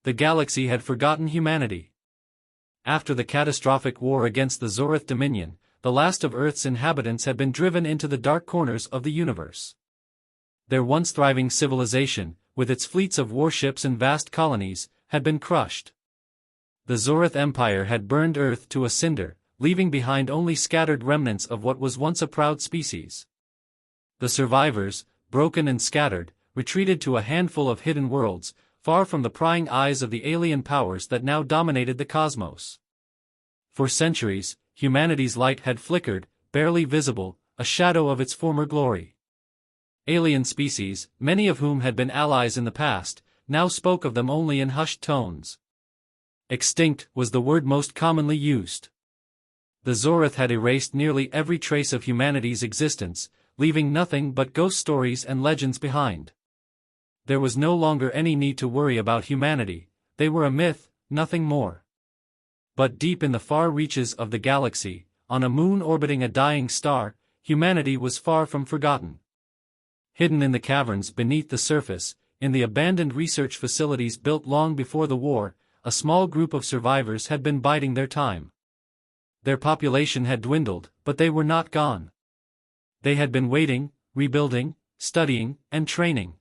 The galaxy had forgotten humanity. After the catastrophic war against the Zorith Dominion, the last of Earth's inhabitants had been driven into the dark corners of the universe. Their once thriving civilization, with its fleets of warships and vast colonies, had been crushed. The Zorith Empire had burned Earth to a cinder, leaving behind only scattered remnants of what was once a proud species. The survivors, broken and scattered, retreated to a handful of hidden worlds, far from the prying eyes of the alien powers that now dominated the cosmos. For centuries, humanity's light had flickered, barely visible, a shadow of its former glory. Alien species, many of whom had been allies in the past, now spoke of them only in hushed tones. Extinct was the word most commonly used. The Zorith had erased nearly every trace of humanity's existence, leaving nothing but ghost stories and legends behind. There was no longer any need to worry about humanity, they were a myth, nothing more. But deep in the far reaches of the galaxy, on a moon orbiting a dying star, humanity was far from forgotten. Hidden in the caverns beneath the surface, in the abandoned research facilities built long before the war, a small group of survivors had been biding their time. Their population had dwindled, but they were not gone. They had been waiting, rebuilding, studying, and training.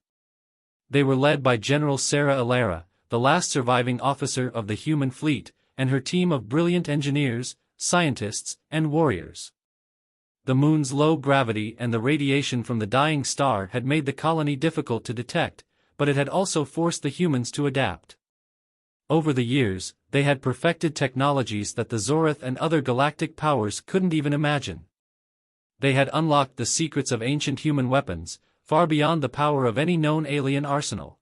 They were led by General Sarah Alara, the last surviving officer of the human fleet, and her team of brilliant engineers, scientists, and warriors. The moon's low gravity and the radiation from the dying star had made the colony difficult to detect, but it had also forced the humans to adapt. Over the years, they had perfected technologies that the Zorith and other galactic powers couldn't even imagine. They had unlocked the secrets of ancient human weapons, far beyond the power of any known alien arsenal.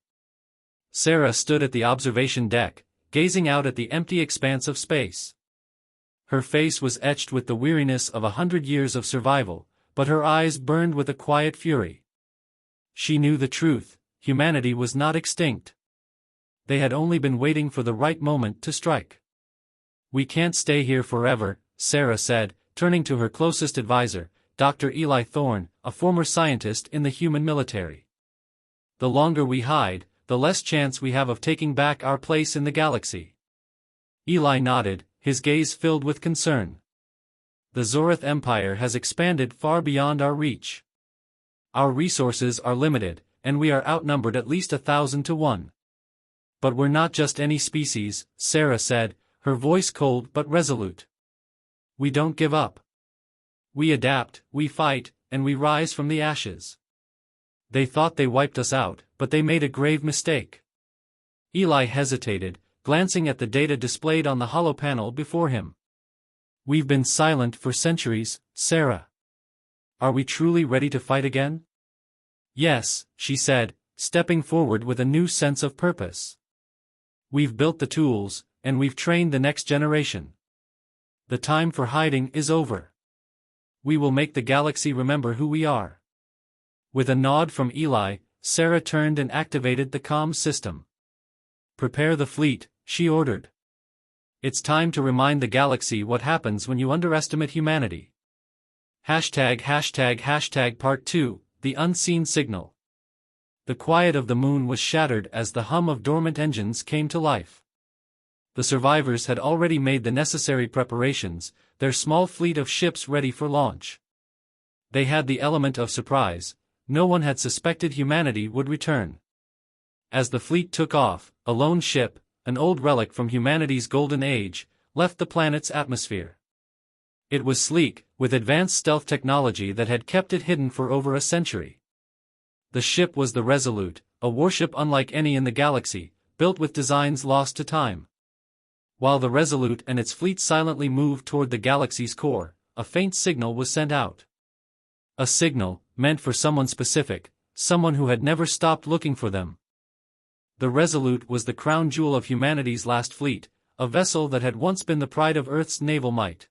Sarah stood at the observation deck, gazing out at the empty expanse of space. Her face was etched with the weariness of 100 years of survival, but her eyes burned with a quiet fury. She knew the truth: humanity was not extinct. They had only been waiting for the right moment to strike. "We can't stay here forever," Sarah said, turning to her closest advisor, Dr. Eli Thorne, a former scientist in the human military. "The longer we hide, the less chance we have of taking back our place in the galaxy." Eli nodded, his gaze filled with concern. "The Zorith Empire has expanded far beyond our reach. Our resources are limited, and we are outnumbered at least 1,000 to 1. But we're not just any species," Sarah said, her voice cold but resolute. "We don't give up. We adapt, we fight, and we rise from the ashes. They thought they wiped us out, but they made a grave mistake." Eli hesitated, glancing at the data displayed on the hollow panel before him. "We've been silent for centuries, Sarah. Are we truly ready to fight again?" "Yes," she said, stepping forward with a new sense of purpose. "We've built the tools, and we've trained the next generation. The time for hiding is over. We will make the galaxy remember who we are." With a nod from Eli, Sarah turned and activated the comm system. "Prepare the fleet," she ordered. "It's time to remind the galaxy what happens when you underestimate humanity." Part 2, The Unseen Signal. The quiet of the moon was shattered as the hum of dormant engines came to life. The survivors had already made the necessary preparations, their small fleet of ships ready for launch. They had the element of surprise: no one had suspected humanity would return. As the fleet took off, a lone ship, an old relic from humanity's golden age, left the planet's atmosphere. It was sleek, with advanced stealth technology that had kept it hidden for over a century. The ship was the Resolute, a warship unlike any in the galaxy, built with designs lost to time. While the Resolute and its fleet silently moved toward the galaxy's core, a faint signal was sent out. A signal, meant for someone specific, someone who had never stopped looking for them. The Resolute was the crown jewel of humanity's last fleet, a vessel that had once been the pride of Earth's naval might.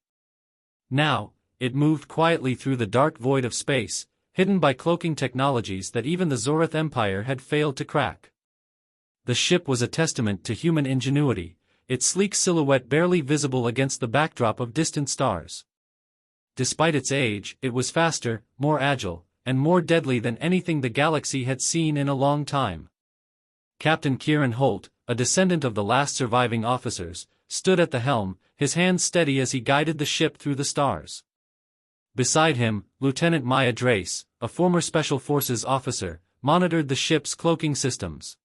Now, it moved quietly through the dark void of space, hidden by cloaking technologies that even the Zorith Empire had failed to crack. The ship was a testament to human ingenuity, its sleek silhouette barely visible against the backdrop of distant stars. Despite its age, it was faster, more agile, and more deadly than anything the galaxy had seen in a long time. Captain Kieran Holt, a descendant of the last surviving officers, stood at the helm, his hands steady as he guided the ship through the stars. Beside him, Lieutenant Maya Drace, a former Special Forces officer, monitored the ship's cloaking systems.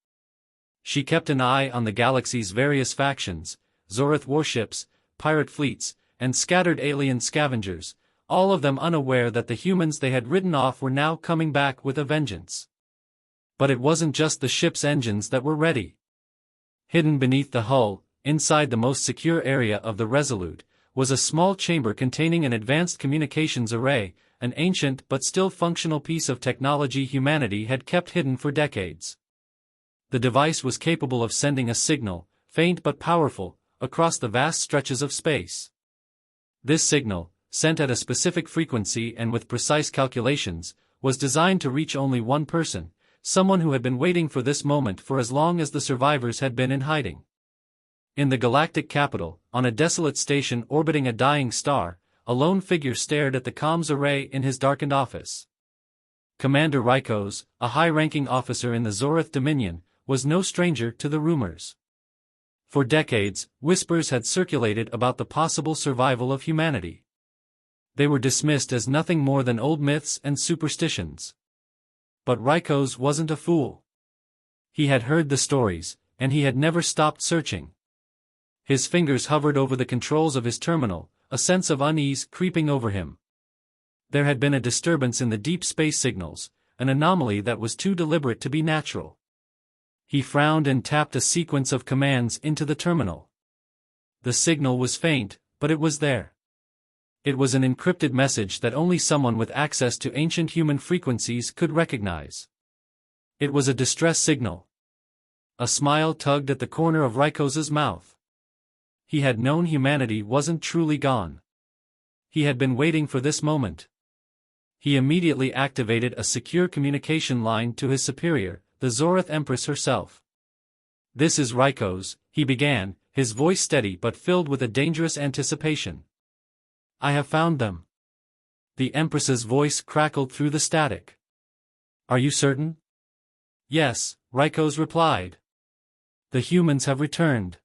She kept an eye on the galaxy's various factions, Zorith warships, pirate fleets, and scattered alien scavengers, all of them unaware that the humans they had ridden off were now coming back with a vengeance. But it wasn't just the ship's engines that were ready. Hidden beneath the hull, inside the most secure area of the Resolute, was a small chamber containing an advanced communications array, an ancient but still functional piece of technology humanity had kept hidden for decades. The device was capable of sending a signal, faint but powerful, across the vast stretches of space. This signal, sent at a specific frequency and with precise calculations, was designed to reach only one person, someone who had been waiting for this moment for as long as the survivors had been in hiding. In the galactic capital, on a desolate station orbiting a dying star, a lone figure stared at the comms array in his darkened office. Commander Rykos, a high-ranking officer in the Zorith Dominion, was no stranger to the rumors. For decades, whispers had circulated about the possible survival of humanity. They were dismissed as nothing more than old myths and superstitions. But Rykos wasn't a fool. He had heard the stories, and he had never stopped searching. His fingers hovered over the controls of his terminal, a sense of unease creeping over him. There had been a disturbance in the deep space signals, an anomaly that was too deliberate to be natural. He frowned and tapped a sequence of commands into the terminal. The signal was faint, but it was there. It was an encrypted message that only someone with access to ancient human frequencies could recognize. It was a distress signal. A smile tugged at the corner of Rykos's mouth. He had known humanity wasn't truly gone. He had been waiting for this moment. He immediately activated a secure communication line to his superior, the Zorith Empress herself. "This is Rykos," he began, his voice steady but filled with a dangerous anticipation. "I have found them." The Empress's voice crackled through the static. "Are you certain?" "Yes," Rykos replied. "The humans have returned.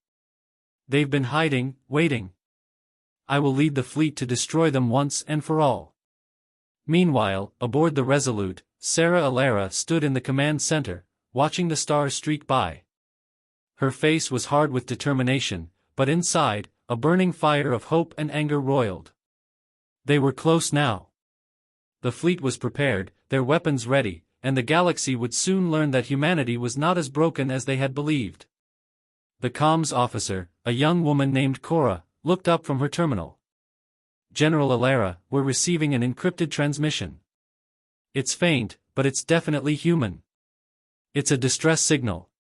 They've been hiding, waiting. I will lead the fleet to destroy them once and for all." Meanwhile, aboard the Resolute, Sarah Alara stood in the command center, watching the stars streak by. Her face was hard with determination, but inside, a burning fire of hope and anger roiled. They were close now. The fleet was prepared, their weapons ready, and the galaxy would soon learn that humanity was not as broken as they had believed. The comms officer, a young woman named Cora, looked up from her terminal. "General Alara, we're receiving an encrypted transmission. It's faint, but it's definitely human. It's a distress signal."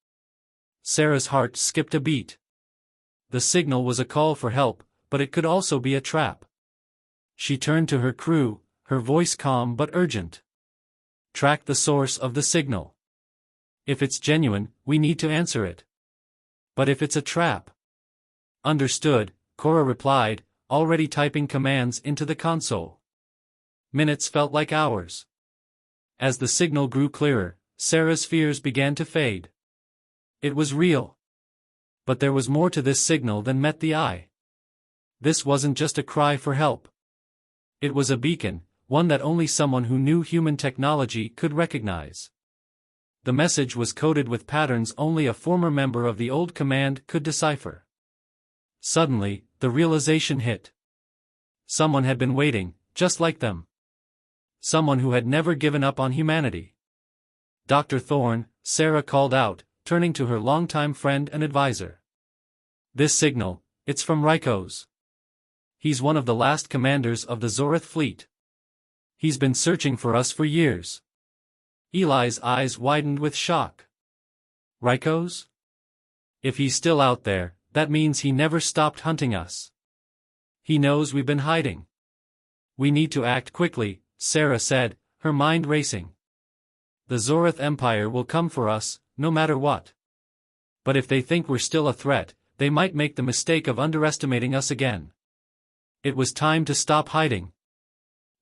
Sarah's heart skipped a beat. The signal was a call for help, but it could also be a trap. She turned to her crew, her voice calm but urgent. "Track the source of the signal. If it's genuine, we need to answer it. But if it's a trap..." "Understood," Cora replied, already typing commands into the console. Minutes felt like hours. As the signal grew clearer, Sarah's fears began to fade. It was real. But there was more to this signal than met the eye. This wasn't just a cry for help. It was a beacon, one that only someone who knew human technology could recognize. The message was coded with patterns only a former member of the old command could decipher. Suddenly, the realization hit. Someone had been waiting, just like them. Someone who had never given up on humanity. "Dr. Thorne," Sarah called out, turning to her longtime friend and advisor. "This signal, it's from Rykos. He's one of the last commanders of the Zorith fleet. He's been searching for us for years." Eli's eyes widened with shock. "Rykos? If he's still out there, that means he never stopped hunting us. He knows we've been hiding. We need to act quickly," Sarah said, her mind racing. "The Zorith Empire will come for us, no matter what. But if they think we're still a threat, they might make the mistake of underestimating us again." It was time to stop hiding.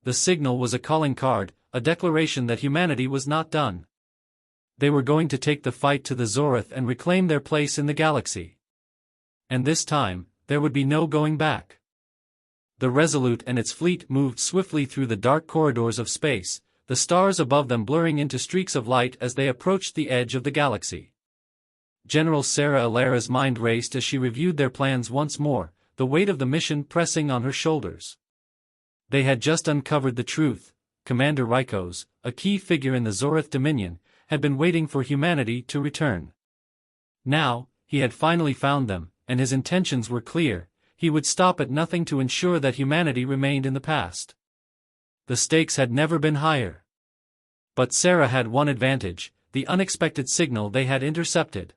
The signal was a calling card, a declaration that humanity was not done. They were going to take the fight to the Zorith and reclaim their place in the galaxy. And this time, there would be no going back. The Resolute and its fleet moved swiftly through the dark corridors of space, the stars above them blurring into streaks of light as they approached the edge of the galaxy. General Sarah Alara's mind raced as she reviewed their plans once more, the weight of the mission pressing on her shoulders. They had just uncovered the truth. Commander Rykos, a key figure in the Zorith Dominion, had been waiting for humanity to return. Now, he had finally found them, and his intentions were clear. He would stop at nothing to ensure that humanity remained in the past. The stakes had never been higher. But Sarah had one advantage: the unexpected signal they had intercepted.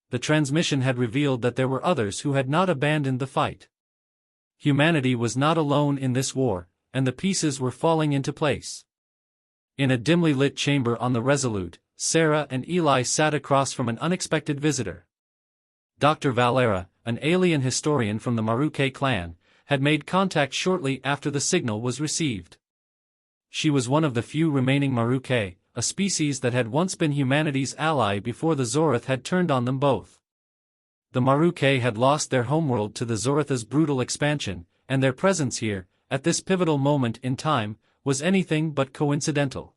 The transmission had revealed that there were others who had not abandoned the fight. Humanity was not alone in this war, and the pieces were falling into place. In a dimly lit chamber on the Resolute, Sarah and Eli sat across from an unexpected visitor. Dr. Valera, an alien historian from the Maruke clan, had made contact shortly after the signal was received. She was one of the few remaining Maruke, a species that had once been humanity's ally before the Zorith had turned on them both. The Maruke had lost their homeworld to the Zoritha's brutal expansion, and their presence here, at this pivotal moment in time, was anything but coincidental.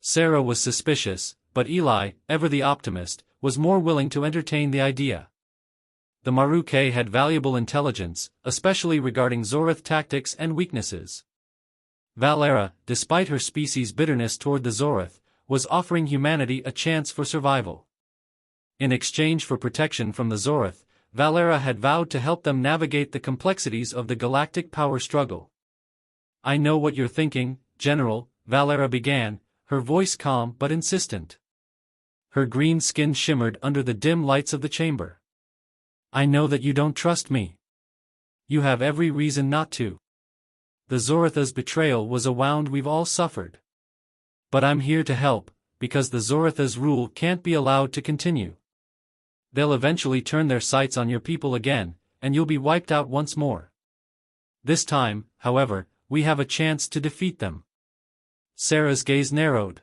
Sarah was suspicious, but Eli, ever the optimist, was more willing to entertain the idea. The Maruke had valuable intelligence, especially regarding Zorith tactics and weaknesses. Valera, despite her species' bitterness toward the Zorith, was offering humanity a chance for survival. In exchange for protection from the Zorith, Valera had vowed to help them navigate the complexities of the galactic power struggle. "I know what you're thinking, General," Valera began, her voice calm but insistent. Her green skin shimmered under the dim lights of the chamber. "I know that you don't trust me. You have every reason not to. The Zoritha's betrayal was a wound we've all suffered. But I'm here to help, because the Zoritha's rule can't be allowed to continue. They'll eventually turn their sights on your people again, and you'll be wiped out once more. This time, however, we have a chance to defeat them." Sarah's gaze narrowed.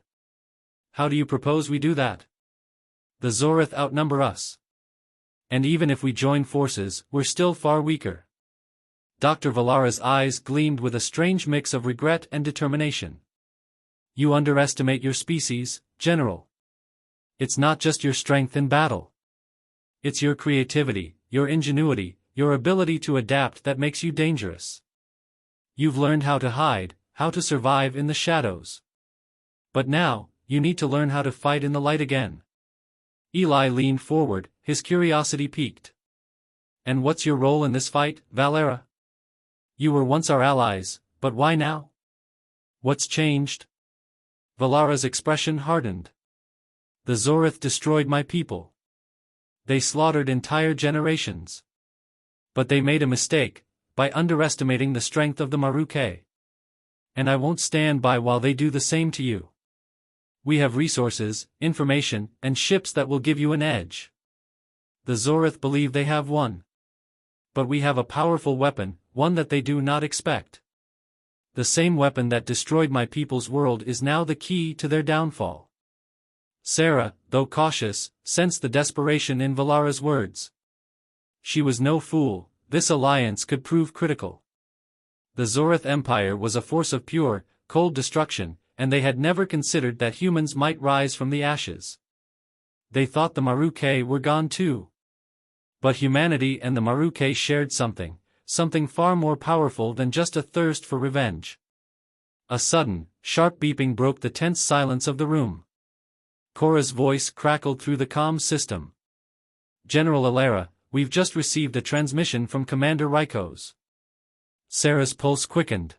"How do you propose we do that? The Zorith outnumber us. And even if we join forces, we're still far weaker." Dr. Valara's eyes gleamed with a strange mix of regret and determination. "You underestimate your species, General. It's not just your strength in battle. It's your creativity, your ingenuity, your ability to adapt that makes you dangerous. You've learned how to hide, how to survive in the shadows. But now, you need to learn how to fight in the light again." Eli leaned forward, his curiosity piqued. "And what's your role in this fight, Valera? You were once our allies, but why now? What's changed?" Valara's expression hardened. "The Zorith destroyed my people. They slaughtered entire generations. But they made a mistake, by underestimating the strength of the Maruke. And I won't stand by while they do the same to you. We have resources, information, and ships that will give you an edge. The Zorith believe they have one. But we have a powerful weapon, one that they do not expect. The same weapon that destroyed my people's world is now the key to their downfall." Sarah, though cautious, sensed the desperation in Valara's words. She was no fool. This alliance could prove critical. The Zorith Empire was a force of pure, cold destruction, and they had never considered that humans might rise from the ashes. They thought the Maruke were gone too. But humanity and the Maruke shared something far more powerful than just a thirst for revenge. A sudden, sharp beeping broke the tense silence of the room. Cora's voice crackled through the comm system. "General Alara, we've just received a transmission from Commander Rykos." Sarah's pulse quickened.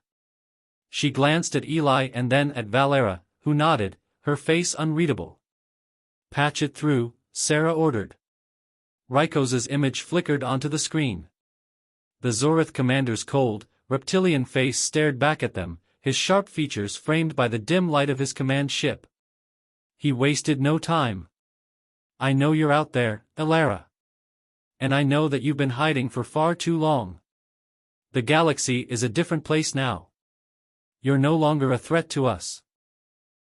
She glanced at Eli and then at Valera, who nodded, her face unreadable. "Patch it through," Sarah ordered. Rykos's image flickered onto the screen. The Zorith commander's cold, reptilian face stared back at them, his sharp features framed by the dim light of his command ship. He wasted no time. "I know you're out there, Alara. And I know that you've been hiding for far too long. The galaxy is a different place now. You're no longer a threat to us.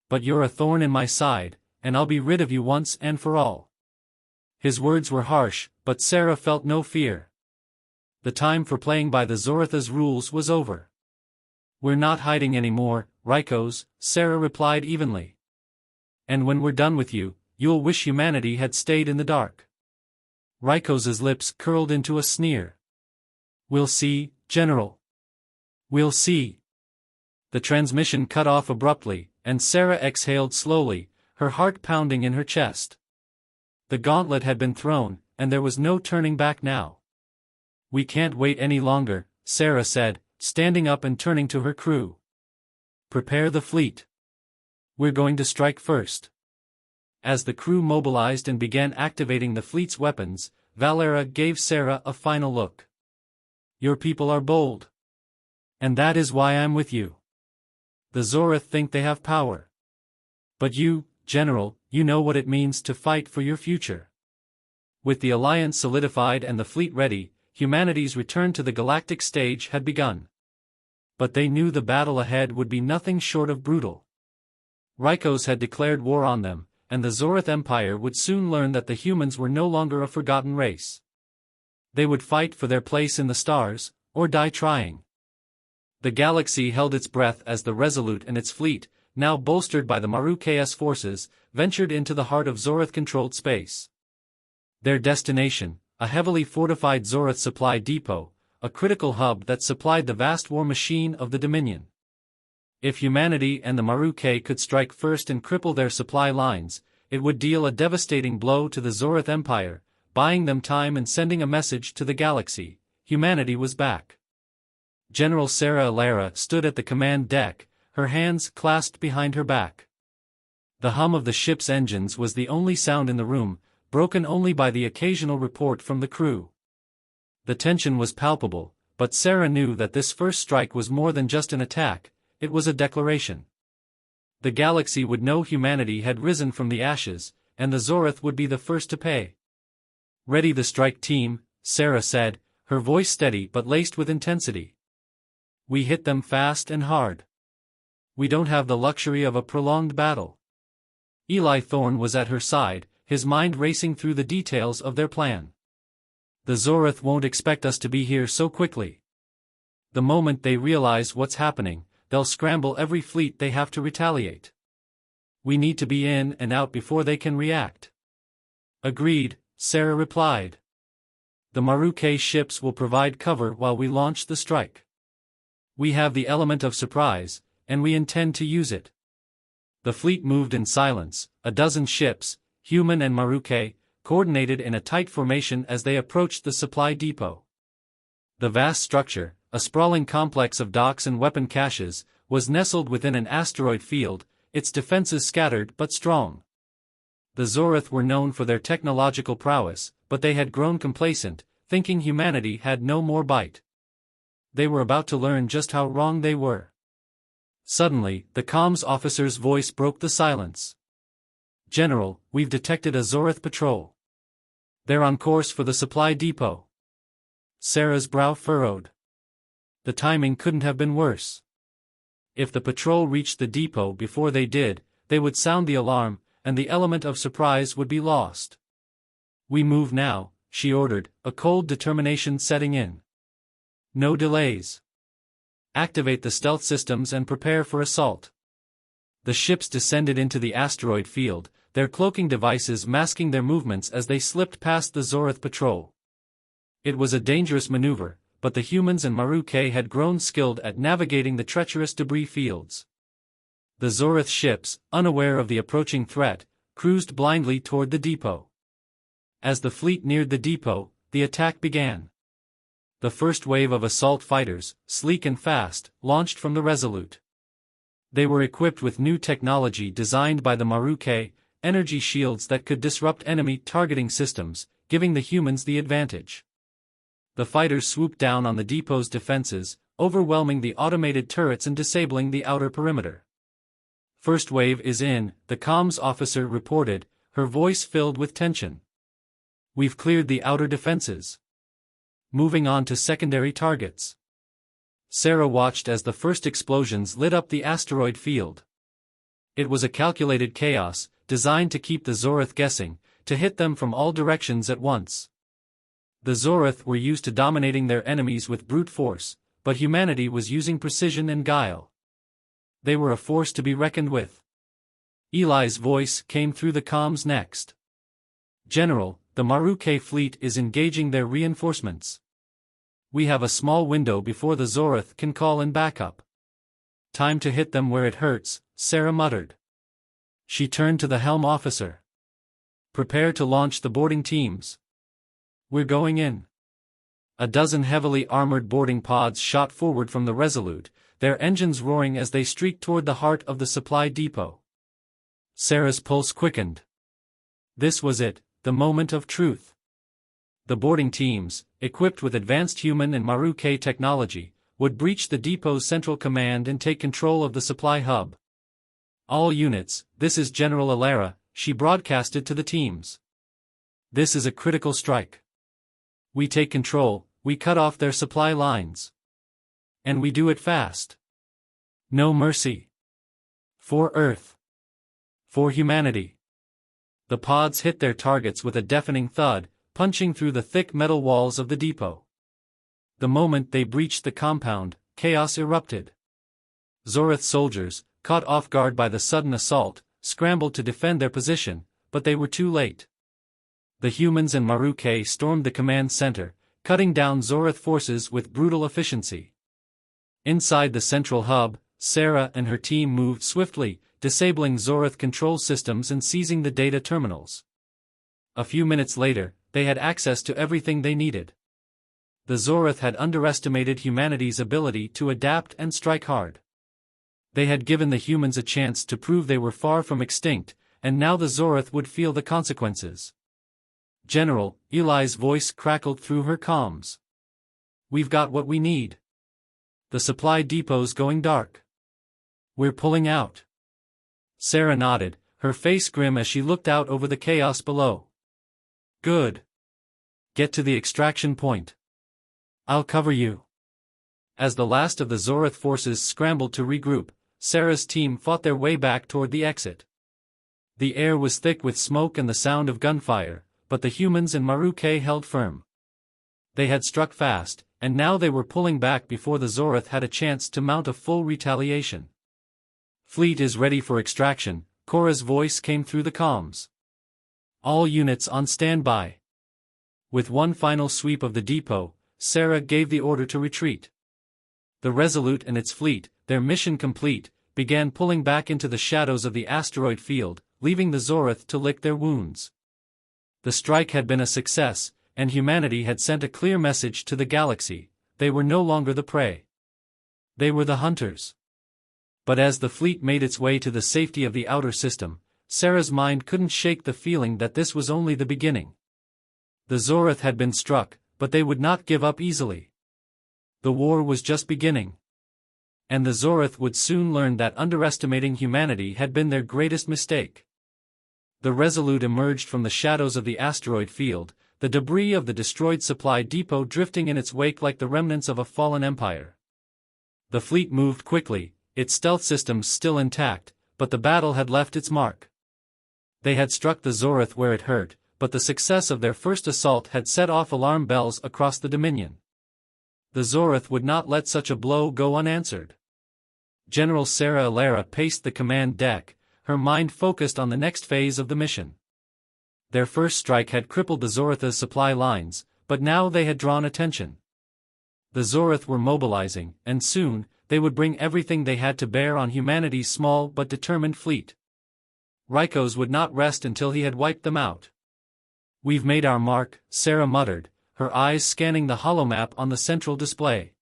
But you're a thorn in my side, and I'll be rid of you once and for all." His words were harsh, but Sarah felt no fear. The time for playing by the Zoratha's rules was over. "We're not hiding anymore, Rykos," Sarah replied evenly. "And when we're done with you, you'll wish humanity had stayed in the dark." Rykos's lips curled into a sneer. "We'll see, General. We'll see." The transmission cut off abruptly, and Sarah exhaled slowly, her heart pounding in her chest. The gauntlet had been thrown, and there was no turning back now. "We can't wait any longer," Sarah said, standing up and turning to her crew. "Prepare the fleet. We're going to strike first." As the crew mobilized and began activating the fleet's weapons, Valera gave Sarah a final look. "Your people are bold. And that is why I'm with you. The Zorath think they have power. But you, General, you know what it means to fight for your future." With the alliance solidified and the fleet ready, humanity's return to the galactic stage had begun. But they knew the battle ahead would be nothing short of brutal. Rykos had declared war on them, and the Zorath Empire would soon learn that the humans were no longer a forgotten race. They would fight for their place in the stars, or die trying. The galaxy held its breath as the Resolute and its fleet, now bolstered by the Marukas forces, ventured into the heart of Zorath-controlled space. Their destination, a heavily fortified Zorath supply depot, a critical hub that supplied the vast war machine of the Dominion. If humanity and the Marukai could strike first and cripple their supply lines, it would deal a devastating blow to the Zorath Empire, buying them time and sending a message to the galaxy: humanity was back. General Sarah Alara stood at the command deck, her hands clasped behind her back. The hum of the ship's engines was the only sound in the room, broken only by the occasional report from the crew. The tension was palpable, but Sarah knew that this first strike was more than just an attack, it was a declaration. The galaxy would know humanity had risen from the ashes, and the Zorath would be the first to pay. "Ready the strike team," Sarah said, her voice steady but laced with intensity. "We hit them fast and hard. We don't have the luxury of a prolonged battle." Eli Thorne was at her side, his mind racing through the details of their plan. "The Zorath won't expect us to be here so quickly. The moment they realize what's happening, they'll scramble every fleet they have to retaliate. We need to be in and out before they can react." "Agreed," Sarah replied. "The Marukai ships will provide cover while we launch the strike. We have the element of surprise, and we intend to use it." The fleet moved in silence, a dozen ships, human and Marukai, coordinated in a tight formation as they approached the supply depot. The vast structure, a sprawling complex of docks and weapon caches, was nestled within an asteroid field, its defenses scattered but strong. The Zorath were known for their technological prowess, but they had grown complacent, thinking humanity had no more bite. They were about to learn just how wrong they were. Suddenly, the comms officer's voice broke the silence. "General, we've detected a Zorath patrol. They're on course for the supply depot." Sarah's brow furrowed. The timing couldn't have been worse. If the patrol reached the depot before they did, they would sound the alarm, and the element of surprise would be lost. "We move now," she ordered, a cold determination setting in. "No delays. Activate the stealth systems and prepare for assault." The ships descended into the asteroid field, their cloaking devices masking their movements as they slipped past the Zorath patrol. It was a dangerous maneuver, but the humans and Marukai had grown skilled at navigating the treacherous debris fields. The Zorath ships, unaware of the approaching threat, cruised blindly toward the depot. As the fleet neared the depot, the attack began. The first wave of assault fighters, sleek and fast, launched from the Resolute. They were equipped with new technology designed by the Marukai, energy shields that could disrupt enemy targeting systems, giving the humans the advantage. The fighters swooped down on the depot's defenses, overwhelming the automated turrets and disabling the outer perimeter. "First wave is in," the comms officer reported, her voice filled with tension. "We've cleared the outer defenses. Moving on to secondary targets." Sarah watched as the first explosions lit up the asteroid field. It was a calculated chaos, designed to keep the Zorath guessing, to hit them from all directions at once. The Zorath were used to dominating their enemies with brute force, but humanity was using precision and guile. They were a force to be reckoned with. Eli's voice came through the comms next. "General, the Maruke fleet is engaging their reinforcements. We have a small window before the Zorath can call in backup." "Time to hit them where it hurts," Sarah muttered. She turned to the helm officer. "Prepare to launch the boarding teams. We're going in." A dozen heavily armored boarding pods shot forward from the Resolute, their engines roaring as they streaked toward the heart of the supply depot. Sarah's pulse quickened. This was it, the moment of truth. The boarding teams, equipped with advanced human and Maruke technology, would breach the depot's central command and take control of the supply hub. "All units, this is General Alara," she broadcasted to the teams. "This is a critical strike. We take control, we cut off their supply lines. And we do it fast. No mercy. For Earth. For humanity." The pods hit their targets with a deafening thud, punching through the thick metal walls of the depot. The moment they breached the compound, chaos erupted. Zorath soldiers, caught off guard by the sudden assault, scrambled to defend their position, but they were too late. The humans and Maruke stormed the command center, cutting down Zorath forces with brutal efficiency. Inside the central hub, Sarah and her team moved swiftly, disabling Zorath control systems and seizing the data terminals. A few minutes later, they had access to everything they needed. The Zorath had underestimated humanity's ability to adapt and strike hard. They had given the humans a chance to prove they were far from extinct, and now the Zorath would feel the consequences. "General," Eli's voice crackled through her comms. "We've got what we need. The supply depot's going dark. We're pulling out." Sarah nodded, her face grim as she looked out over the chaos below. "Good. Get to the extraction point. I'll cover you." As the last of the Zorath forces scrambled to regroup, Sarah's team fought their way back toward the exit. The air was thick with smoke and the sound of gunfire, but the humans and Maruke held firm. They had struck fast, and now they were pulling back before the Zorath had a chance to mount a full retaliation. "Fleet is ready for extraction," Cora's voice came through the comms. "All units on standby." With one final sweep of the depot, Sarah gave the order to retreat. The Resolute and its fleet, their mission complete, began pulling back into the shadows of the asteroid field, leaving the Zorath to lick their wounds. The strike had been a success, and humanity had sent a clear message to the galaxy: they were no longer the prey. They were the hunters. But as the fleet made its way to the safety of the outer system, Sarah's mind couldn't shake the feeling that this was only the beginning. The Zorath had been struck, but they would not give up easily. The war was just beginning. And the Zorath would soon learn that underestimating humanity had been their greatest mistake. The Resolute emerged from the shadows of the asteroid field, the debris of the destroyed supply depot drifting in its wake like the remnants of a fallen empire. The fleet moved quickly, its stealth systems still intact, but the battle had left its mark. They had struck the Zorath where it hurt, but the success of their first assault had set off alarm bells across the Dominion. The Zorath would not let such a blow go unanswered. General Sarah Alara paced the command deck, her mind focused on the next phase of the mission. Their first strike had crippled the Zorath's supply lines, but now they had drawn attention. The Zorath were mobilizing, and soon, they would bring everything they had to bear on humanity's small but determined fleet. Rykos would not rest until he had wiped them out. "We've made our mark," Sarah muttered, her eyes scanning the holomap on the central display.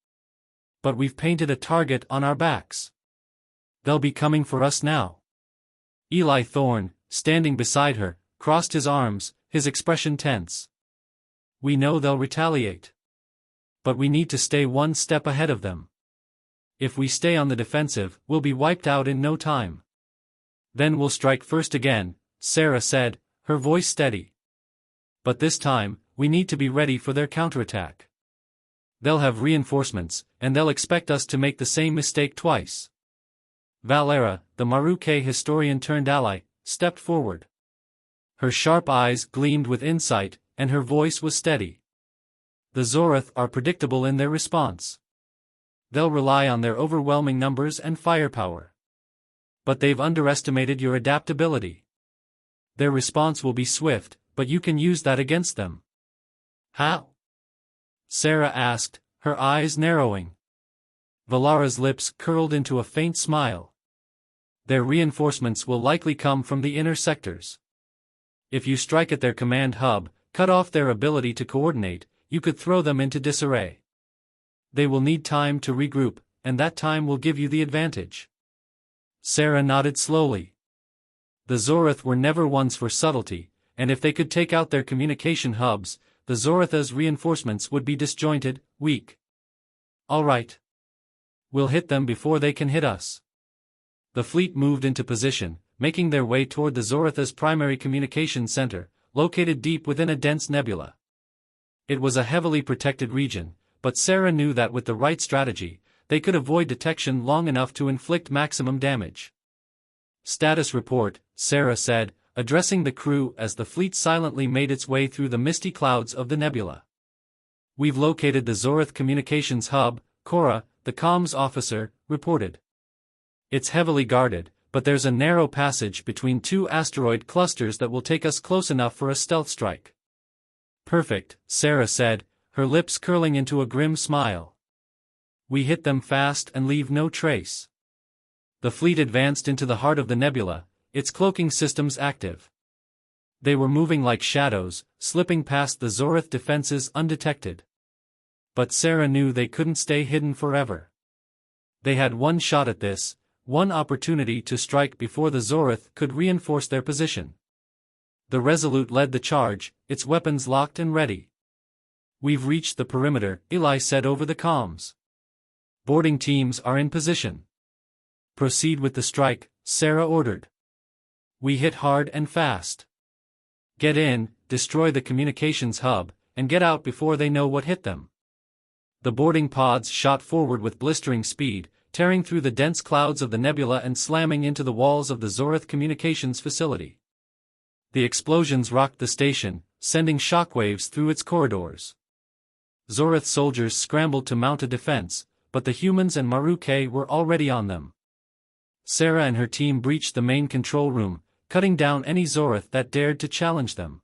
"But we've painted a target on our backs. They'll be coming for us now." Eli Thorne, standing beside her, crossed his arms, his expression tense. "We know they'll retaliate. But we need to stay one step ahead of them. If we stay on the defensive, we'll be wiped out in no time." "Then we'll strike first again," Sarah said, her voice steady. "But this time, we need to be ready for their counterattack. They'll have reinforcements, and they'll expect us to make the same mistake twice." Valera, the Maruke historian turned ally, stepped forward. Her sharp eyes gleamed with insight, and her voice was steady. The Zorith are predictable in their response. They'll rely on their overwhelming numbers and firepower. But they've underestimated your adaptability. Their response will be swift, but you can use that against them. How? Sarah asked, her eyes narrowing. Valara's lips curled into a faint smile. Their reinforcements will likely come from the inner sectors. If you strike at their command hub, cut off their ability to coordinate, you could throw them into disarray. They will need time to regroup, and that time will give you the advantage. Sarah nodded slowly. The Zorith were never ones for subtlety, and if they could take out their communication hubs, the Zoritha's reinforcements would be disjointed, weak. All right. We'll hit them before they can hit us. The fleet moved into position, making their way toward the Zoritha's primary communication center, located deep within a dense nebula. It was a heavily protected region, but Sarah knew that with the right strategy, they could avoid detection long enough to inflict maximum damage. Status report, Sarah said, addressing the crew as the fleet silently made its way through the misty clouds of the nebula. We've located the Zorith Communications Hub, Cora, the comms officer, reported. It's heavily guarded, but there's a narrow passage between two asteroid clusters that will take us close enough for a stealth strike. Perfect, Sarah said, her lips curling into a grim smile. We hit them fast and leave no trace. The fleet advanced into the heart of the nebula, its cloaking systems active. They were moving like shadows, slipping past the Zorith defenses undetected. But Sarah knew they couldn't stay hidden forever. They had one shot at this, one opportunity to strike before the Zorith could reinforce their position. The Resolute led the charge, its weapons locked and ready. We've reached the perimeter, Eli said over the comms. Boarding teams are in position. Proceed with the strike, Sarah ordered. We hit hard and fast. Get in, destroy the communications hub, and get out before they know what hit them. The boarding pods shot forward with blistering speed, tearing through the dense clouds of the nebula and slamming into the walls of the Zorith communications facility. The explosions rocked the station, sending shockwaves through its corridors. Zorith soldiers scrambled to mount a defense, but the humans and Maruke were already on them. Sarah and her team breached the main control room, cutting down any Zorith that dared to challenge them.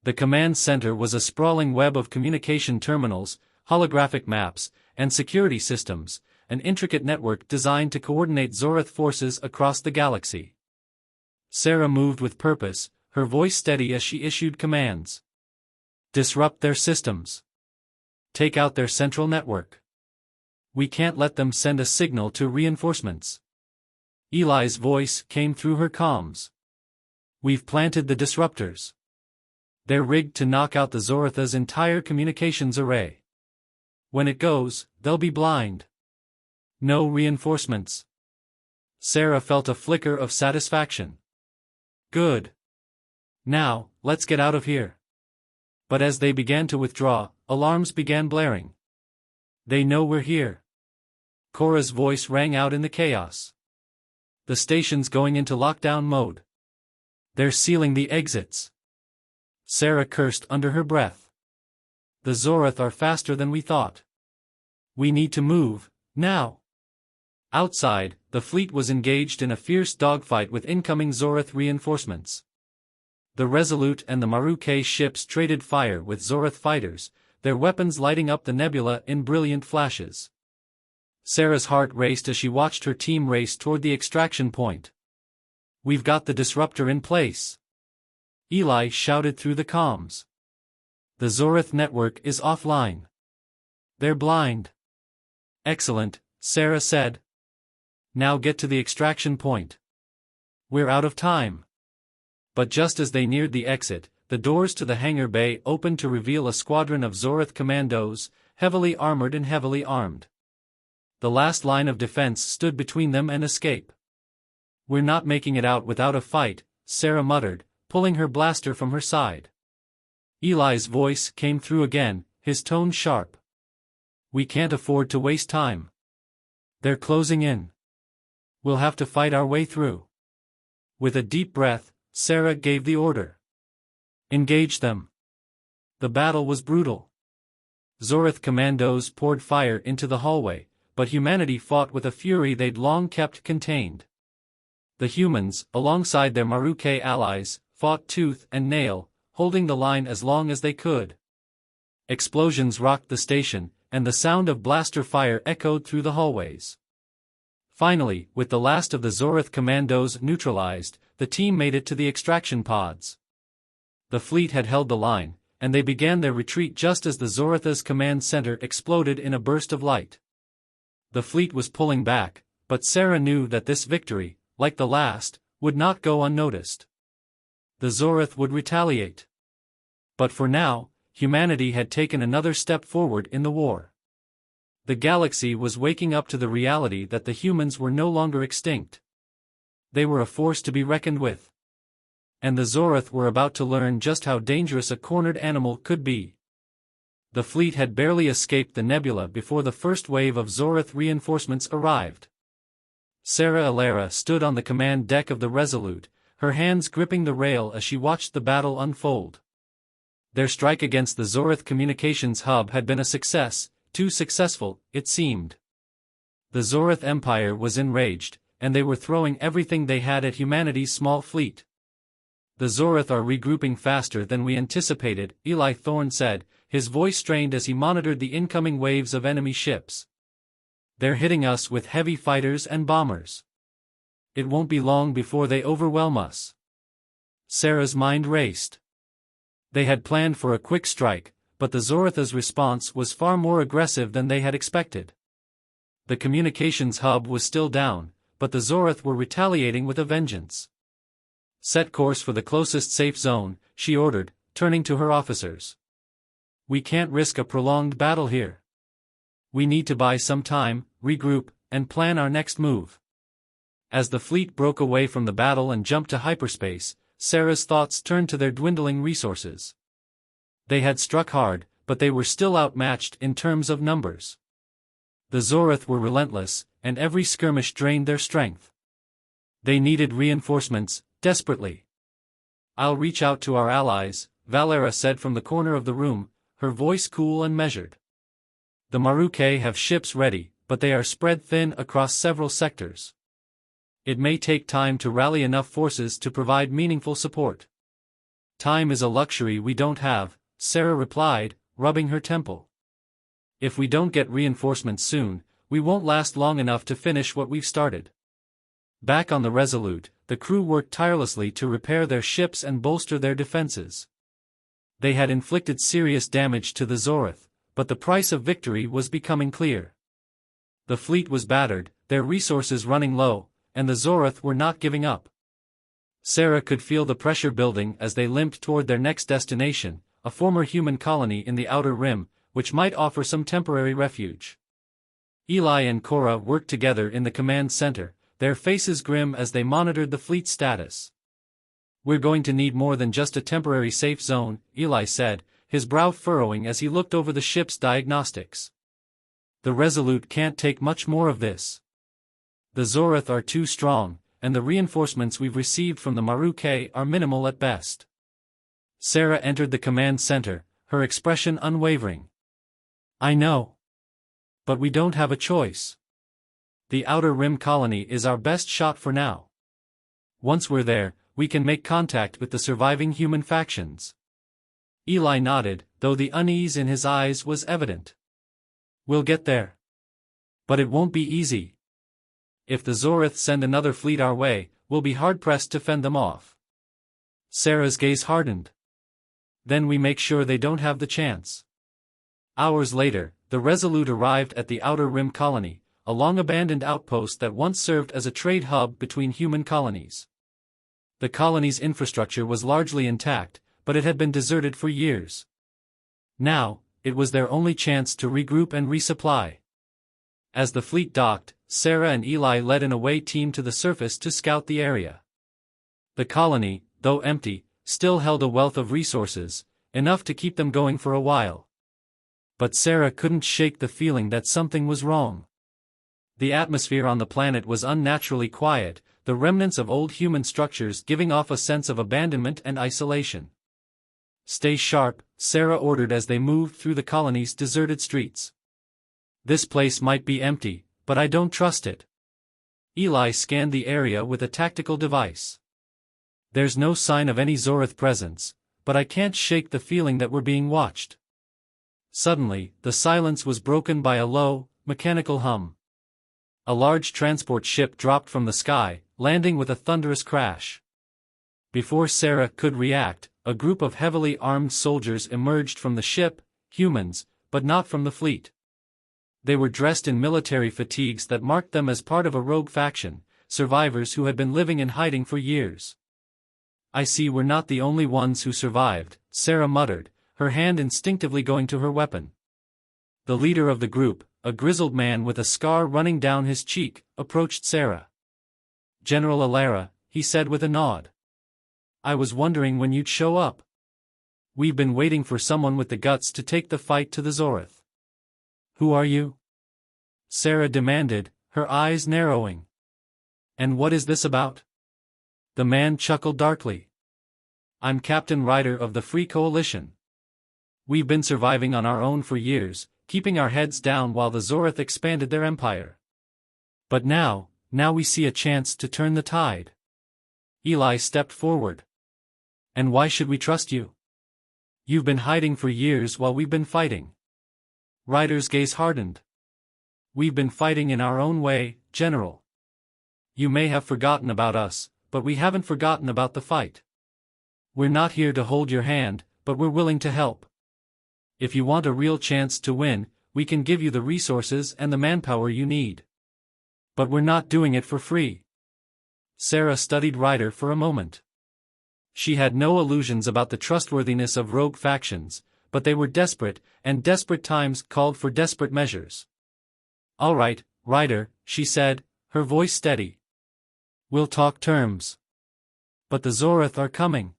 The command center was a sprawling web of communication terminals, holographic maps, and security systems, an intricate network designed to coordinate Zorith forces across the galaxy. Sarah moved with purpose, her voice steady as she issued commands. Disrupt their systems. Take out their central network. We can't let them send a signal to reinforcements. Eli's voice came through her comms. We've planted the disruptors. They're rigged to knock out the Zoritha's entire communications array. When it goes, they'll be blind. No reinforcements. Sarah felt a flicker of satisfaction. Good. Now, let's get out of here. But as they began to withdraw, alarms began blaring. They know we're here. Cora's voice rang out in the chaos. The station's going into lockdown mode. They're sealing the exits. Sarah cursed under her breath. The Zorith are faster than we thought. We need to move, now. Outside, the fleet was engaged in a fierce dogfight with incoming Zorith reinforcements. The Resolute and the Maruke ships traded fire with Zorith fighters, their weapons lighting up the nebula in brilliant flashes. Sarah's heart raced as she watched her team race toward the extraction point. We've got the disruptor in place. Eli shouted through the comms. The Zorith network is offline. They're blind. Excellent, Sarah said. Now get to the extraction point. We're out of time. But just as they neared the exit, the doors to the hangar bay opened to reveal a squadron of Zorith commandos, heavily armored and heavily armed. The last line of defense stood between them and escape. We're not making it out without a fight, Sarah muttered, pulling her blaster from her side. Eli's voice came through again, his tone sharp. We can't afford to waste time. They're closing in. We'll have to fight our way through. With a deep breath, Sarah gave the order. Engage them. The battle was brutal. Zorith commandos poured fire into the hallway, but humanity fought with a fury they'd long kept contained. The humans, alongside their Maruke allies, fought tooth and nail, holding the line as long as they could. Explosions rocked the station, and the sound of blaster fire echoed through the hallways. Finally, with the last of the Zorith commandos neutralized, the team made it to the extraction pods. The fleet had held the line, and they began their retreat just as the Zoritha's command center exploded in a burst of light. The fleet was pulling back, but Sarah knew that this victory, like the last, would not go unnoticed. The Zorith would retaliate. But for now, humanity had taken another step forward in the war. The galaxy was waking up to the reality that the humans were no longer extinct. They were a force to be reckoned with. And the Zorith were about to learn just how dangerous a cornered animal could be. The fleet had barely escaped the nebula before the first wave of Zorith reinforcements arrived. Sarah Alara stood on the command deck of the Resolute, her hands gripping the rail as she watched the battle unfold. Their strike against the Zorith communications hub had been a success, too successful, it seemed. The Zorith Empire was enraged, and they were throwing everything they had at humanity's small fleet. The Zorith are regrouping faster than we anticipated, Eli Thorne said, his voice strained as he monitored the incoming waves of enemy ships. They're hitting us with heavy fighters and bombers. It won't be long before they overwhelm us. Sarah's mind raced. They had planned for a quick strike, but the Zoritha's response was far more aggressive than they had expected. The communications hub was still down, but the Zorith were retaliating with a vengeance. Set course for the closest safe zone, she ordered, turning to her officers. We can't risk a prolonged battle here. We need to buy some time, regroup, and plan our next move. As the fleet broke away from the battle and jumped to hyperspace, Sarah's thoughts turned to their dwindling resources. They had struck hard, but they were still outmatched in terms of numbers. The Zorith were relentless, and every skirmish drained their strength. They needed reinforcements, desperately. I'll reach out to our allies, Valera said from the corner of the room, her voice cool and measured. The Maruke have ships ready, but they are spread thin across several sectors. It may take time to rally enough forces to provide meaningful support. Time is a luxury we don't have, Sarah replied, rubbing her temple. If we don't get reinforcements soon, we won't last long enough to finish what we've started. Back on the Resolute, the crew worked tirelessly to repair their ships and bolster their defenses. They had inflicted serious damage to the Zorith, but the price of victory was becoming clear. The fleet was battered, their resources running low, and the Zorith were not giving up. Sarah could feel the pressure building as they limped toward their next destination, a former human colony in the Outer Rim, which might offer some temporary refuge. Eli and Cora worked together in the command center, their faces grim as they monitored the fleet's status. We're going to need more than just a temporary safe zone, Eli said, his brow furrowing as he looked over the ship's diagnostics. The Resolute can't take much more of this. The Zorith are too strong, and the reinforcements we've received from the Maruke are minimal at best. Sarah entered the command center, her expression unwavering. I know. But we don't have a choice. The Outer Rim colony is our best shot for now. Once we're there, we can make contact with the surviving human factions. Eli nodded, though the unease in his eyes was evident. We'll get there. But it won't be easy. If the Zorith send another fleet our way, we'll be hard-pressed to fend them off. Sarah's gaze hardened. Then we make sure they don't have the chance. Hours later, the Resolute arrived at the Outer Rim colony, a long-abandoned outpost that once served as a trade hub between human colonies. The colony's infrastructure was largely intact, but it had been deserted for years. Now, it was their only chance to regroup and resupply. As the fleet docked, Sarah and Eli led an away team to the surface to scout the area. The colony, though empty, still held a wealth of resources, enough to keep them going for a while. But Sarah couldn't shake the feeling that something was wrong. The atmosphere on the planet was unnaturally quiet, the remnants of old human structures giving off a sense of abandonment and isolation. "Stay sharp," Sarah ordered as they moved through the colony's deserted streets. "This place might be empty, but I don't trust it." Eli scanned the area with a tactical device. "There's no sign of any Zorith presence, but I can't shake the feeling that we're being watched." Suddenly, the silence was broken by a low, mechanical hum. A large transport ship dropped from the sky, landing with a thunderous crash. Before Sarah could react, a group of heavily armed soldiers emerged from the ship, humans, but not from the fleet. They were dressed in military fatigues that marked them as part of a rogue faction, survivors who had been living in hiding for years. "I see we're not the only ones who survived," Sarah muttered, her hand instinctively going to her weapon. The leader of the group, a grizzled man with a scar running down his cheek, approached Sarah. "General Alara," he said with a nod. "I was wondering when you'd show up. We've been waiting for someone with the guts to take the fight to the Zorith." "Who are you?" Sarah demanded, her eyes narrowing. "And what is this about?" The man chuckled darkly. "I'm Captain Ryder of the Free Coalition. We've been surviving on our own for years, keeping our heads down while the Zorith expanded their empire. But now we see a chance to turn the tide." Eli stepped forward. "And why should we trust you? You've been hiding for years while we've been fighting." Ryder's gaze hardened. "We've been fighting in our own way, General. You may have forgotten about us, but we haven't forgotten about the fight. We're not here to hold your hand, but we're willing to help. If you want a real chance to win, we can give you the resources and the manpower you need. But we're not doing it for free." Sarah studied Ryder for a moment. She had no illusions about the trustworthiness of rogue factions, but they were desperate, and desperate times called for desperate measures. "All right, Ryder," she said, her voice steady. "We'll talk terms. But the Zorith are coming.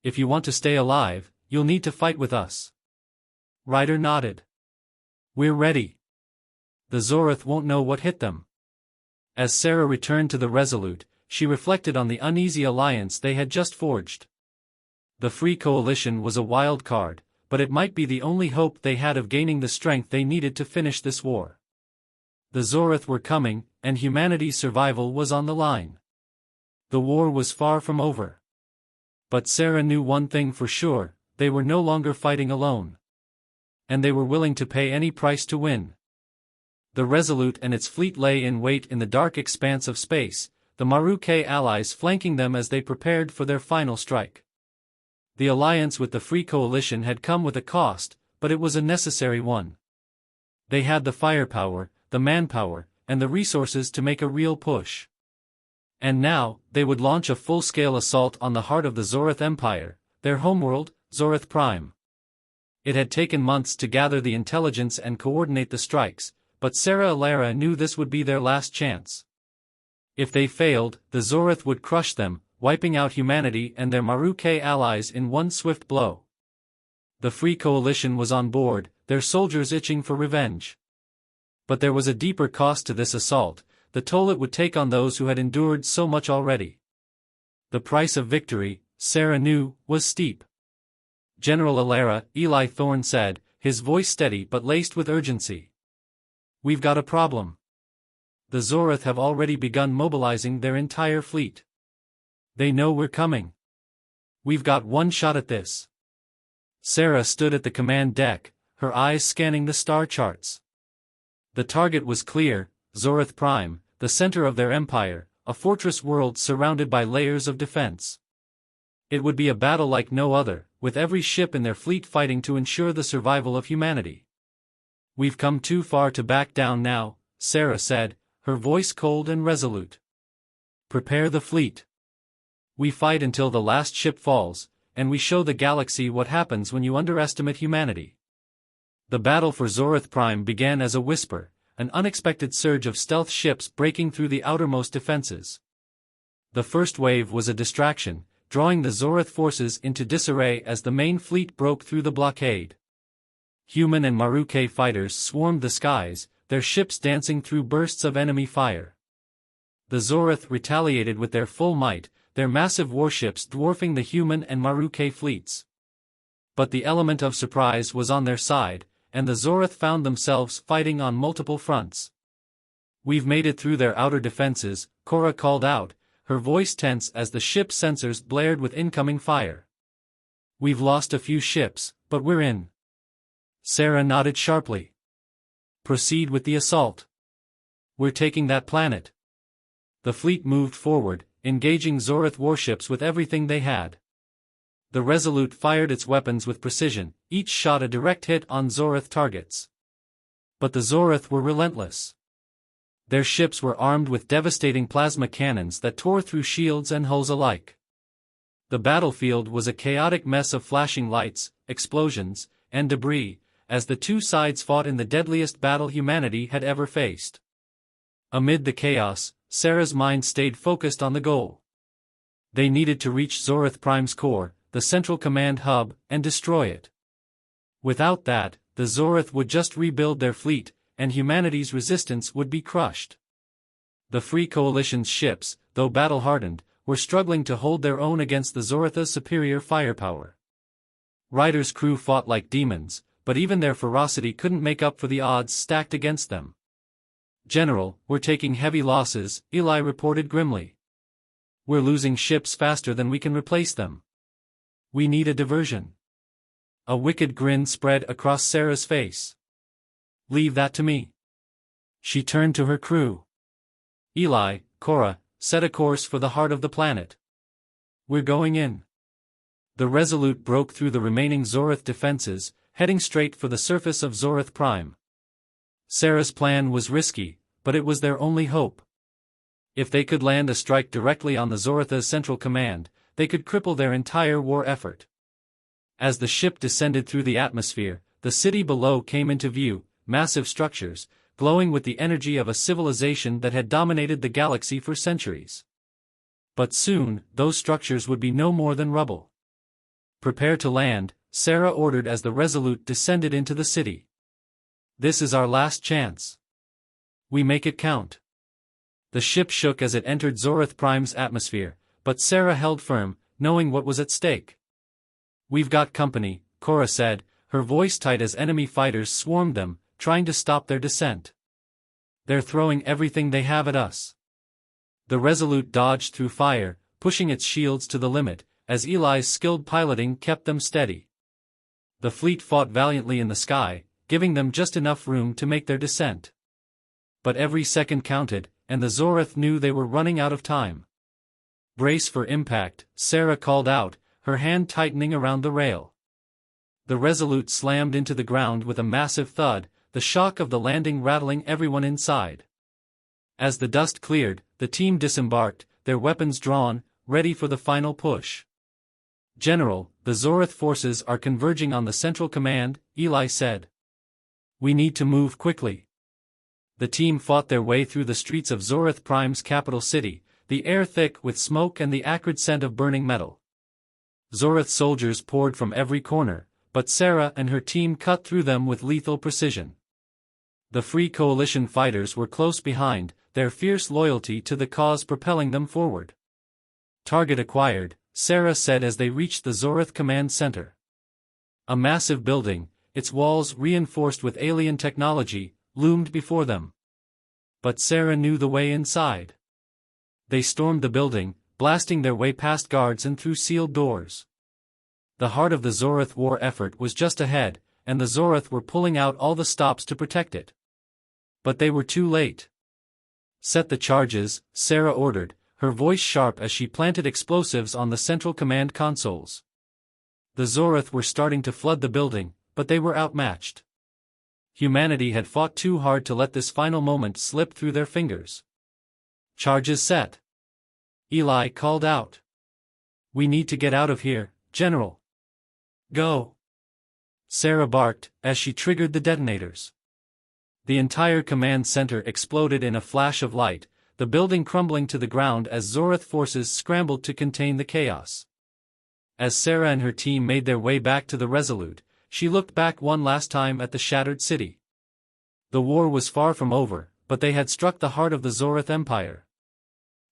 If you want to stay alive, you'll need to fight with us." Ryder nodded. "We're ready. The Zorith won't know what hit them." As Sarah returned to the Resolute, she reflected on the uneasy alliance they had just forged. The Free Coalition was a wild card, but it might be the only hope they had of gaining the strength they needed to finish this war. The Zorith were coming, and humanity's survival was on the line. The war was far from over. But Sarah knew one thing for sure: they were no longer fighting alone. And they were willing to pay any price to win. The Resolute and its fleet lay in wait in the dark expanse of space, the Maruke allies flanking them as they prepared for their final strike. The alliance with the Free Coalition had come with a cost, but it was a necessary one. They had the firepower, the manpower, and the resources to make a real push. And now, they would launch a full-scale assault on the heart of the Zorith Empire, their homeworld, Zorith Prime. It had taken months to gather the intelligence and coordinate the strikes, but Sarah Alara knew this would be their last chance. If they failed, the Zorith would crush them, wiping out humanity and their Maruke allies in one swift blow. The Free Coalition was on board, their soldiers itching for revenge. But there was a deeper cost to this assault, the toll it would take on those who had endured so much already. The price of victory, Sarah knew, was steep. "General Alara," Eli Thorne said, his voice steady but laced with urgency. "We've got a problem. The Zorith have already begun mobilizing their entire fleet. They know we're coming. We've got one shot at this." Sarah stood at the command deck, her eyes scanning the star charts. The target was clear: Zorith Prime, the center of their empire, a fortress world surrounded by layers of defense. It would be a battle like no other, with every ship in their fleet fighting to ensure the survival of humanity. "We've come too far to back down now," Sarah said, her voice cold and resolute. "Prepare the fleet. We fight until the last ship falls, and we show the galaxy what happens when you underestimate humanity." The battle for Zorith Prime began as a whisper, an unexpected surge of stealth ships breaking through the outermost defenses. The first wave was a distraction, drawing the Zorith forces into disarray as the main fleet broke through the blockade. Human and Maruke fighters swarmed the skies, their ships dancing through bursts of enemy fire. The Zorith retaliated with their full might, their massive warships dwarfing the human and Maruke fleets. But the element of surprise was on their side, and the Zorith found themselves fighting on multiple fronts. "We've made it through their outer defenses," Korra called out, her voice tense as the ship's sensors blared with incoming fire. "We've lost a few ships, but we're in." Sarah nodded sharply. "Proceed with the assault. We're taking that planet." The fleet moved forward, engaging Zorith warships with everything they had. The Resolute fired its weapons with precision, each shot a direct hit on Zorith targets. But the Zorith were relentless. Their ships were armed with devastating plasma cannons that tore through shields and hulls alike. The battlefield was a chaotic mess of flashing lights, explosions, and debris, as the two sides fought in the deadliest battle humanity had ever faced. Amid the chaos, Sarah's mind stayed focused on the goal. They needed to reach Zorith Prime's core, the central command hub, and destroy it. Without that, the Zorith would just rebuild their fleet, and humanity's resistance would be crushed. The Free Coalition's ships, though battle-hardened, were struggling to hold their own against the Zoritha's superior firepower. Ryder's crew fought like demons, but even their ferocity couldn't make up for the odds stacked against them. "General, we're taking heavy losses," Eli reported grimly. "We're losing ships faster than we can replace them. We need a diversion." A wicked grin spread across Sarah's face. "Leave that to me." She turned to her crew. "Eli, Korra, set a course for the heart of the planet. We're going in." The Resolute broke through the remaining Zorith defenses, heading straight for the surface of Zorith Prime. Sarah's plan was risky, but it was their only hope. If they could land a strike directly on the Zoritha's central command, they could cripple their entire war effort. As the ship descended through the atmosphere, the city below came into view, massive structures, glowing with the energy of a civilization that had dominated the galaxy for centuries. But soon, those structures would be no more than rubble. "Prepare to land," Sarah ordered as the Resolute descended into the city. "This is our last chance. We make it count." The ship shook as it entered Zorith Prime's atmosphere, but Sarah held firm, knowing what was at stake. "We've got company," Korra said, her voice tight as enemy fighters swarmed them, trying to stop their descent. "They're throwing everything they have at us." The Resolute dodged through fire, pushing its shields to the limit, as Eli's skilled piloting kept them steady. The fleet fought valiantly in the sky, giving them just enough room to make their descent. But every second counted, and the Zorith knew they were running out of time. "Brace for impact," Sarah called out, her hand tightening around the rail. The Resolute slammed into the ground with a massive thud, the shock of the landing rattling everyone inside. As the dust cleared, the team disembarked, their weapons drawn, ready for the final push. "General, the Zorith forces are converging on the central command," Eli said. "We need to move quickly." The team fought their way through the streets of Zorith Prime's capital city, the air thick with smoke and the acrid scent of burning metal. Zorith soldiers poured from every corner, but Sarah and her team cut through them with lethal precision. The Free Coalition fighters were close behind, their fierce loyalty to the cause propelling them forward. "Target acquired," Sarah said as they reached the Zorith Command Center. A massive building, its walls reinforced with alien technology, loomed before them. But Sarah knew the way inside. They stormed the building, blasting their way past guards and through sealed doors. The heart of the Zorith war effort was just ahead, and the Zorith were pulling out all the stops to protect it. But they were too late. "Set the charges," Sarah ordered, her voice sharp as she planted explosives on the central command consoles. The Zorith were starting to flood the building, but they were outmatched. Humanity had fought too hard to let this final moment slip through their fingers. "Charges set," Eli called out. "We need to get out of here, General." "Go," Sarah barked, as she triggered the detonators. The entire command center exploded in a flash of light, the building crumbling to the ground as Zorith forces scrambled to contain the chaos. As Sarah and her team made their way back to the Resolute, she looked back one last time at the shattered city. The war was far from over, but they had struck the heart of the Zorith Empire.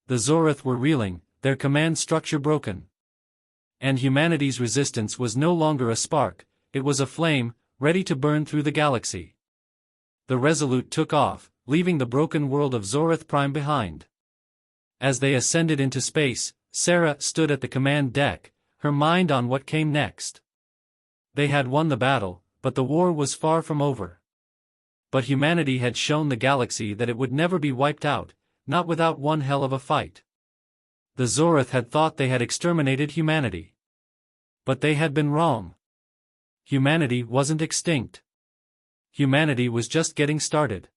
The Zorith were reeling, their command structure broken. And humanity's resistance was no longer a spark, it was a flame, ready to burn through the galaxy. The Resolute took off, leaving the broken world of Zorith Prime behind. As they ascended into space, Sarah stood at the command deck, her mind on what came next. They had won the battle, but the war was far from over. But humanity had shown the galaxy that it would never be wiped out, not without one hell of a fight. The Zorith had thought they had exterminated humanity. But they had been wrong. Humanity wasn't extinct. Humanity was just getting started.